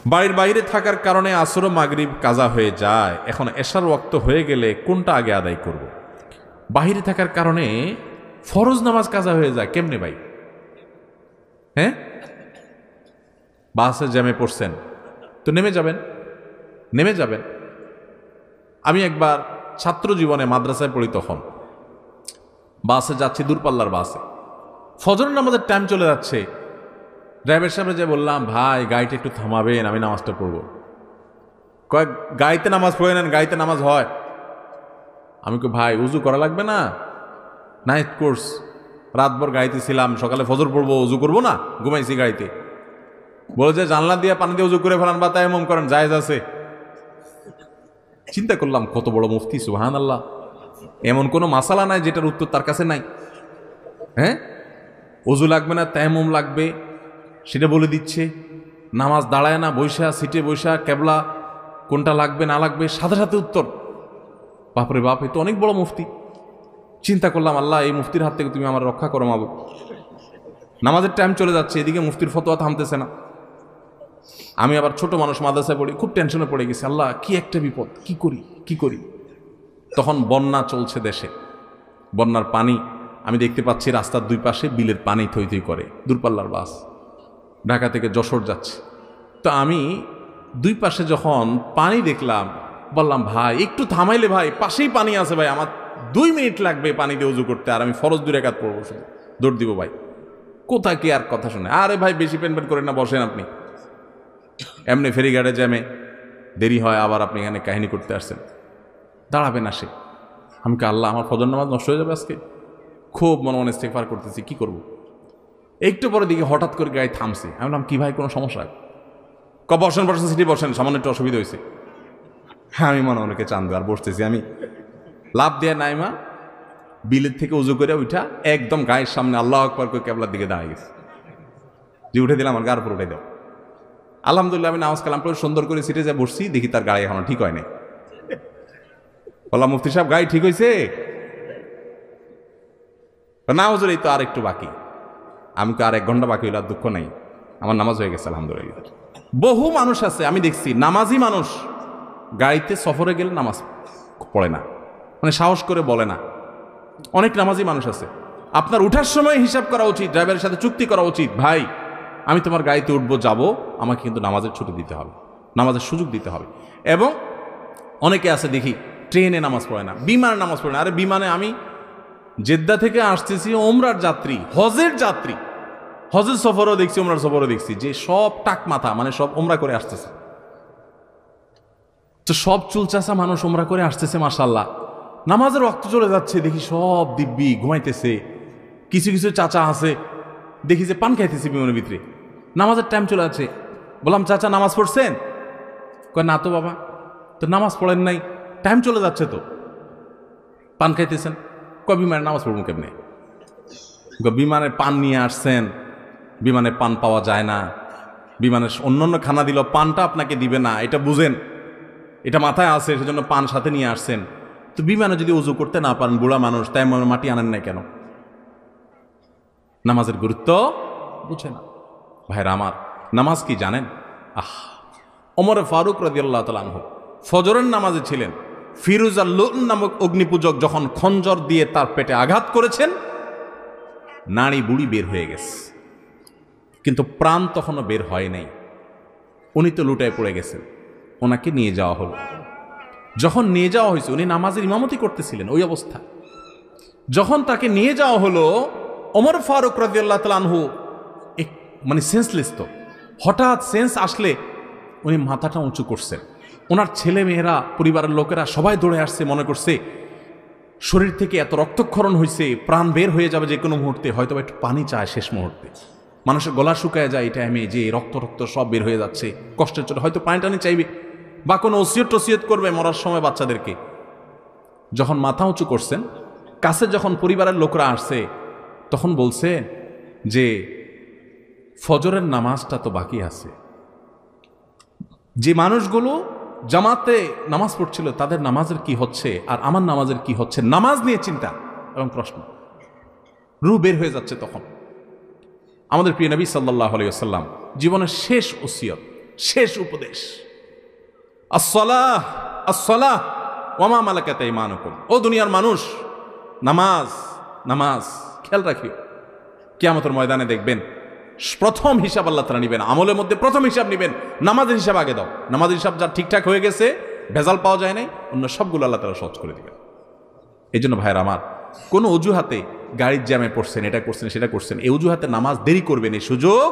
বাড়ির বাইরে থাকার কারণে আসর ও মাগরিব কাজা হয়ে যায়, এখন এশার ওয়াক্ত হয়ে গেলে কোনটা আগে আদায় করব? বাহিরে থাকার কারণে ফরজ নামাজ কাজা হয়ে যায় কেমনে ভাই? হ্যাঁ, বাসে জ্যামে পড়ছেন তো নেমে যাবেন। আমি একবার ছাত্র জীবনে মাদ্রাসায় পড়ি, তখন বাসে যাচ্ছি, দূরপাল্লার বাসে, ফজরের নামাজের টাইম চলে যাচ্ছে। ড্রাইভার সাহেব যে বললাম, ভাই গাড়িটা একটু থামাবেন, আমি নামাজটা পড়বো। কয়েক গাড়িতে নামাজ পড়ে নেন, গাড়িতে নামাজ হয়। আমি কই ভাই উজু করা লাগবে না, নাইট কোর্স, রাতভর গাড়িতে ছিলাম, সকালে ফজর পড়বো, উজু করবো না, ঘুমাইছি গাড়িতে। বলে যে জানলা দিয়ে পানি দিয়ে উজু করে ফেলান বা তায়াম্মুম করেন, জায়েজ আছে। চিন্তা করলাম কত বড় মুফতি, সুবহানাল্লাহ। এমন কোনো মাসালা নাই যেটার উত্তর তার কাছে নাই। হ্যাঁ, উজু লাগবে না, তায়াম্মুম লাগবে সেটা বলে দিচ্ছে। নামাজ দাঁড়ায় না, বৈশা সিটে বৈশা কেবলা কোনটা লাগবে না লাগবে সাথে সাথে উত্তর। বাপরে বাপ, এ তো অনেক বড় মুফতি। চিন্তা করলাম, আল্লাহ এই মুফতির হাত থেকে তুমি আমার রক্ষা করো মাবুদ। নামাজের টাইম চলে যাচ্ছে, এদিকে মুফতির ফতোয়া থামতেছে না। আমি আবার ছোট মানুষ, মাদ্রাসায় পড়ি, খুব টেনশনে পড়ে গেছি, আল্লাহ কি একটা বিপদ, কি করি। তখন বন্যা চলছে দেশে, বন্যার পানি আমি দেখতে পাচ্ছি রাস্তার দুই পাশে বিলের পানি থই থই করে। দূরপাল্লার বাস ঢাকা থেকে যশোর যাচ্ছে। তো আমি দুই পাশে যখন পানি দেখলাম, বললাম ভাই একটু থামাইলে, ভাই পাশেই পানি আছে ভাই, আমার 2 মিনিট লাগবে পানি দিয়ে উজু করতে, আর আমি ফরজ 2 রাকাত পড়বো, শুধু দৌড় দিব ভাই। কোথা কি আর কথা শুনে, আরে ভাই বেশি পেন করেন না, বসেন আপনি। এমনি ফেরিঘাটে জ্যামে দেরি হয়, আবার আপনি এখানে কাহিনী করতে আসছেন, দাঁড়াবেন আসে। আমি কে আল্লাহ, আমার ফজর নামাজ নষ্ট হয়ে যাবে আজকে। খুব মনে মনে ইস্তেগফার করতেছি, কি করব। একটু পরে দিকে হঠাৎ করে গাড়ি থামছে। আমি বললাম কি ভাই, কোনো সমস্যা? বসেন সিটি বসেন, সামান্য একটু অসুবিধা হয়েছে। হ্যাঁ, আমি মনে অনেকে চান্দু আর বসতেছি। আমি লাভ দেয়া নাইমা বিলের থেকে উজু করে উঠা একদম গায়ের সামনে আল্লাহু আকবার করে কেবলার দিকে দাঁড়িয়ে গেছে, যে উঠে দিলাম, আমার গার উপর উঠে দাও। আলহামদুলিল্লাহ আমি নামাজ কালাম পরে সুন্দর করে সিটে যা বসছি, দেখি তার গাড়ি এখনো ঠিক হয় নাই। বললাম মুফতি সাহেব গাড়ি ঠিক হয়েছে? না হুজুর, এই তো আর একটু বাকি। আমি তো আর 1 ঘন্টা বাকি হইলে আর দুঃখ নাই, আমার নামাজ হয়ে গেছে আলহামদুলিল্লাহ। বহু মানুষ আছে আমি দেখছি, নামাজি মানুষ গাড়িতে সফরে গেলে নামাজ পড়ে না, মানে সাহস করে বলে না। অনেক নামাজি মানুষ আছে। আপনার উঠার সময় হিসাব করা উচিত, ড্রাইভারের সাথে চুক্তি করা উচিত, ভাই আমি তোমার গাড়িতে উঠবো, যাবো, আমাকে কিন্তু নামাজের ছুটি দিতে হবে, নামাজের সুযোগ দিতে হবে। এবং অনেকে আছে দেখি ট্রেনে নামাজ পড়ে না, বিমানে নামাজ পড়ে না। আরে বিমানে আমি জেদ্দা থেকে আসতেছি, ওমরার যাত্রী, হজের যাত্রী, হজের সফরও দেখছি, ওমরার সফরও দেখছি, যে সব টাক মাথা, মানে সব ওমরা করে আসতেছে। তো সব চুলচাচা মানুষ ওমরা করে আসতেছে, মাশাআল্লাহ। নামাজের ওয়াক্ত চলে যাচ্ছে, দেখি সব দিব্যি ঘুমাইতেছে। কিছু কিছু চাচা আছে দেখি যে পান খাইতেছে বিমানের ভিতরে। নামাজের টাইম চলে যাচ্ছে। বললাম চাচা নামাজ পড়ছেন? কয় না তো বাবা। তো নামাজ পড়েন নাই? টাইম চলে যাচ্ছে তো, পান খাইতেছেন। কয় বিমানে নামাজ পড়বো কেমনে? বিমানে পান নিয়ে আসছেন, বিমানে পান পাওয়া যায় না, বিমানের অন্যান্য খানা দিল, পানটা আপনাকে দিবে না, এটা বুঝেন, এটা মাথায় আছে, সেজন্য পান সাথে নিয়ে আসছেন। তো বিমানে যদি উজু করতে না পারেন, বুড়া মানুষ, তাই মাটি আনেন নাই কেন? নামাজের গুরুত্ব বুঝে না। ভাইরা আমার, নামাজ কি জানেন? ওমরে ফারুক রাদিয়াল্লাহু তাআলা আনহু ফজরের নামাজে ছিলেন। ফিরুজ আল-লুন নামক অগ্নিপূজক যখন খঞ্জর দিয়ে তার পেটে আঘাত করেছেন, নাড়ি বুড়ি বের হয়ে গেছে, কিন্তু প্রাণ তখনও বের হয় নাই। উনি তো লুটায় পড়ে গেছেন। ওনাকে নিয়ে যাওয়া হলো। যখন নিয়ে যাওয়া হয়েছে, উনি নামাজের ইমামতি করতেছিলেন ওই অবস্থা। যখন তাকে নিয়ে যাওয়া হলো, ওমর ফারুক রাদিয়াল্লাহু তাআলা আনহু মানে সেন্সলেস, তো হঠাৎ সেন্স আসলে উনি মাথাটা উঁচু করছেন। ওনার ছেলে মেয়েরা, পরিবারের লোকেরা সবাই দৌড়ে আসছে, মনে করছে শরীর থেকে এত রক্তক্ষরণ হয়েছে, প্রাণ বের হয়ে যাবে যে কোনো মুহূর্তে, হয়তো একটু পানি চায় শেষ মুহূর্তে। মানুষের গলা শুকায় যায় এই টাইমে, যে রক্ত সব বের হয়ে যাচ্ছে, কষ্টের চোটে হয়তো পানি টানি চাইবে, বা কোনো ওসিয়ত করবে মরার সময় বাচ্চাদেরকে। যখন মাথা উঁচু করছেন, কাছে যখন পরিবারের লোকরা আসছে, তখন বলছে যে ফজরের নামাজটা তো বাকি আছে। যে মানুষগুলো জামাতে নামাজ পড়ছিল তাদের নামাজের কি হচ্ছে আর আমার নামাজের কি হচ্ছে, নামাজ নিয়ে চিন্তা এবং প্রশ্ন, রূহ বের হয়ে যাচ্ছে। তখন আমাদের প্রিয় নবী সাল্লাল্লাহু আলাইহি ওয়াসাল্লাম জীবনের শেষ ওসিয়ত, শেষ উপদেশ, আসসালাহ আসসালাহ ওয়া মা মালাকাত আইমানুকুম। ও দুনিয়ার মানুষ, নামাজ নামাজ খেয়াল রাখিও। কিয়ামতের ময়দানে দেখবেন প্রথম হিসাব আল্লাহ তাআলা নেবেন, আমলের মধ্যে প্রথম হিসাব নেবেন, নামাজের হিসাব আগে দাও। নামাজের হিসাব যা ঠিকঠাক হয়ে গেছে, ভেজাল পাওয়া যায় নাই, অন্য সবগুলো আল্লাহ তাআলা সহজ করে দিবেন। এই জন্য ভাইয়ের আমার, কোনো অজুহাতে গাড়ির জ্যামে পড়ছেন, এটা করছেন সেটা করছেন, এই অজুহাতে নামাজ দেরি করবেন, এই সুযোগ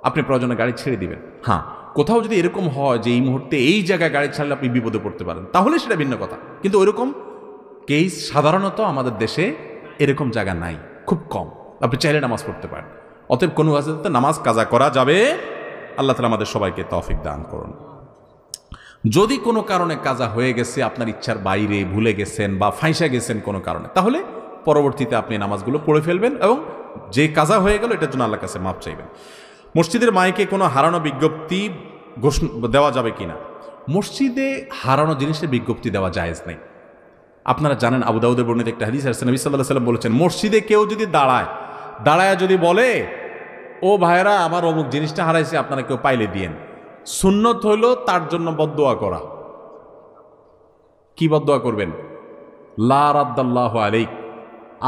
আপনি প্রয়োজনে গাড়ি ছেড়ে দিবেন। হ্যাঁ, কোথাও যদি এরকম হয় যে এই মুহূর্তে এই জায়গায় গাড়ি ছাড়লে আপনি বিপদে পড়তে পারেন, তাহলে সেটা ভিন্ন কথা। কিন্তু ওইরকম কেস সাধারণত আমাদের দেশে এরকম জায়গা নাই, খুব কম। আপনি চাইলে নামাজ পড়তে পারেন। অতএব কোনো ওয়াজিফাতে নামাজ কাজা করা যাবে। আল্লাহ তাআলা আমাদের সবাইকে তৌফিক দান করুন। যদি কোনো কারণে কাজা হয়ে গেছে, আপনার ইচ্ছার বাইরে ভুলে গেছেন বা ফাঁসা গেছেন কোনো কারণে, তাহলে পরবর্তীতে আপনি নামাজগুলো পড়ে ফেলবেন এবং যে কাজা হয়ে গেল এটার জন্য আল্লাহর কাছে মাপ চাইবেন। মসজিদের মাইকে কোনো হারানো বিজ্ঞপ্তি দেওয়া যাবে কিনা? মসজিদে হারানো জিনিসের বিজ্ঞপ্তি দেওয়া জায়েজ নেই। আপনারা জানেন, আবু দাউদের বর্ণিত একটা হাদিস আছে, নবী সাল্লাল্লাহু আলাইহি ওয়াসাল্লাম বলেছেন, মসজিদে কেউ যদি দাঁড়ায় যদি বলে, ও ভাইরা আমার অমুক জিনিসটা হারাইছে, আপনারা কেউ পাইলে দিয়েন, সুন্নত হইল তার জন্য বদদুয়া করা। কি বদদুয়া করবেন? লা রাদ্দাল্লাহু আলাইক,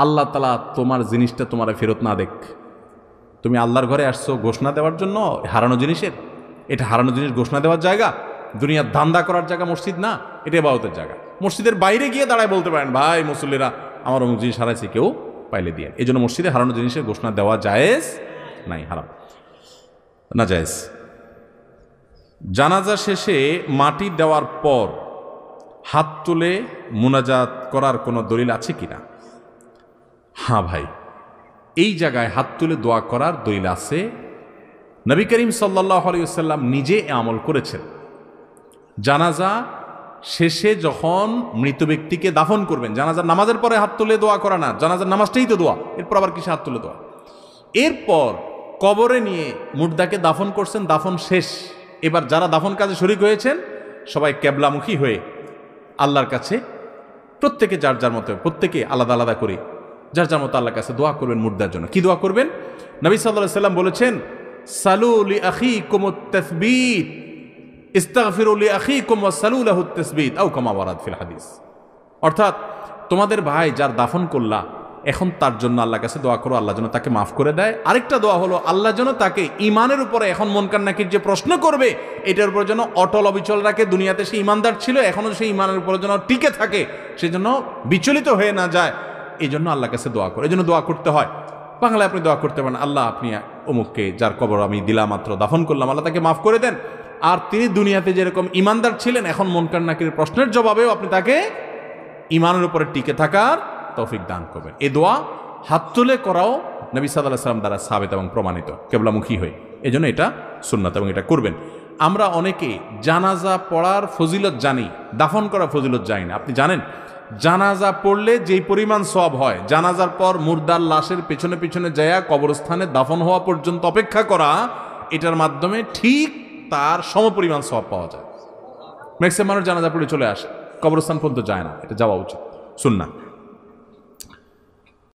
আল্লাহ তাআলা তোমার জিনিসটা তোমার ফেরত না দেখ। তুমি আল্লাহর ঘরে আসছো ঘোষণা দেওয়ার জন্য হারানো জিনিসের, এটা হারানো জিনিস ঘোষণা দেওয়ার জায়গা, দুনিয়ার ধান্দা করার জায়গা মসজিদ না, এটা ইবাদতের জায়গা। মসজিদের বাইরে গিয়ে দাঁড়ায় বলতে পারেন, ভাই মুসল্লিরা আমার অমুক জিনিস হারাইছে, কেউ পাইলে দিয়ে। এই জন্য মসজিদে হারানো জিনিসের ঘোষণা দেওয়া জায়েজ নাই, হারাম না, জায়েজ। জানাজা শেষে মাটি দেওয়ার পর হাত তুলে মুনাজাত করার কোনো দলিল আছে কিনা? হ্যাঁ ভাই, এই জায়গায় হাত তুলে দোয়া করার দলিল আছে। নবী করিম সাল্লাল্লাহু আলাইহি ওয়াসাল্লাম নিজে আমল করেছেন। জানাজা শেষে যখন মৃত ব্যক্তিকে দাফন করবেন, জানাজার নামাজের পরে হাত তুলে দোয়া করা না, জানাজার নামাজটাই তো দোয়া, এরপর আবার কিসে হাত তুলে দোয়া? এরপর কবরে নিয়ে মুর্দাকে দাফন করছেন, দাফন শেষ। এবার যারা দাফন কাজে শরীক হয়েছেন সবাই কেবলামুখী হয়ে আল্লাহর কাছে প্রত্যেকে যার যার মতো, প্রত্যেকে আলাদা আলাদা করে যার যার মতো আল্লাহর কাছে দোয়া করবেন মুর্দার জন্য। কি দোয়া করবেন? নবী সাল্লাল্লাহু আলাইহি ওয়াসাল্লাম বলেছেন, সালু লিআখিকুমুত তাসবীত ইস্তাগফিরু লিআখিকুম ওয়াসালু লাহুত তাসবীত আও কামা ওয়ারাদ ফিল হাদিস। অর্থাৎ তোমাদের ভাই যার দাফন করলা, এখন তার জন্য আল্লাহর কাছে দোয়া করো, আল্লাহ যেন তাকে মাফ করে দেয়। আরেকটা দোয়া হলো, আল্লাহ যেন তাকে ইমানের উপরে, এখন মুনকার নাকির যে প্রশ্ন করবে এটার উপর যেন অটল অবিচল রাখে। দুনিয়াতে সে ইমানদার ছিল, এখনো সেই ইমানের উপরে যেন টিকে থাকে, সেজন্য বিচলিত হয়ে না যায়, এই জন্য আল্লাহর কাছে দোয়া করো। এই জন্য দোয়া করতে হয়। বাংলায় আপনি দোয়া করতে পারেন, আল্লাহ আপনি অমুককে, যার কবর আমি দিলাম মাত্র দাফন করলাম, আল্লাহ তাকে মাফ করে দেন। আর তিনি দুনিয়াতে যেরকম ইমানদার ছিলেন, এখন মুনকার নাকির প্রশ্নের জবাবেও আপনি তাকে ইমানের উপরে টিকে থাকার তৌফিক দান করবেন। এই দোয়া হাত তুলে করাও নবী সাল্লাল্লাহু আলাইহি ওয়াসাল্লাম দ্বারা সাবিত এবং প্রমাণিত, কেবলামুখী হয়ে। এই জন্য এটা সুন্নাত এবং এটা করবেন। আমরা অনেকে জানাজা পড়ার ফজিলত জানি, দাফন করার ফজিলত জানি না। আপনি জানেন জানাজা পড়লে যেই পরিমাণ সওয়াব হয়, জানাজার পর মুর্দার লাশের পেছনে পেছনে যায়া কবরস্থানে দাফন হওয়া পর্যন্ত অপেক্ষা করা, এটার মাধ্যমে ঠিক তার সমপরিমাণ সওয়াব পাওয়া যায়। ম্যাক্সিমাম মানুষ জানাজা পড়ে চলে আসে, কবরস্থান পর্যন্ত যায় না, এটা যাওয়া উচিত, সুন্নাহ।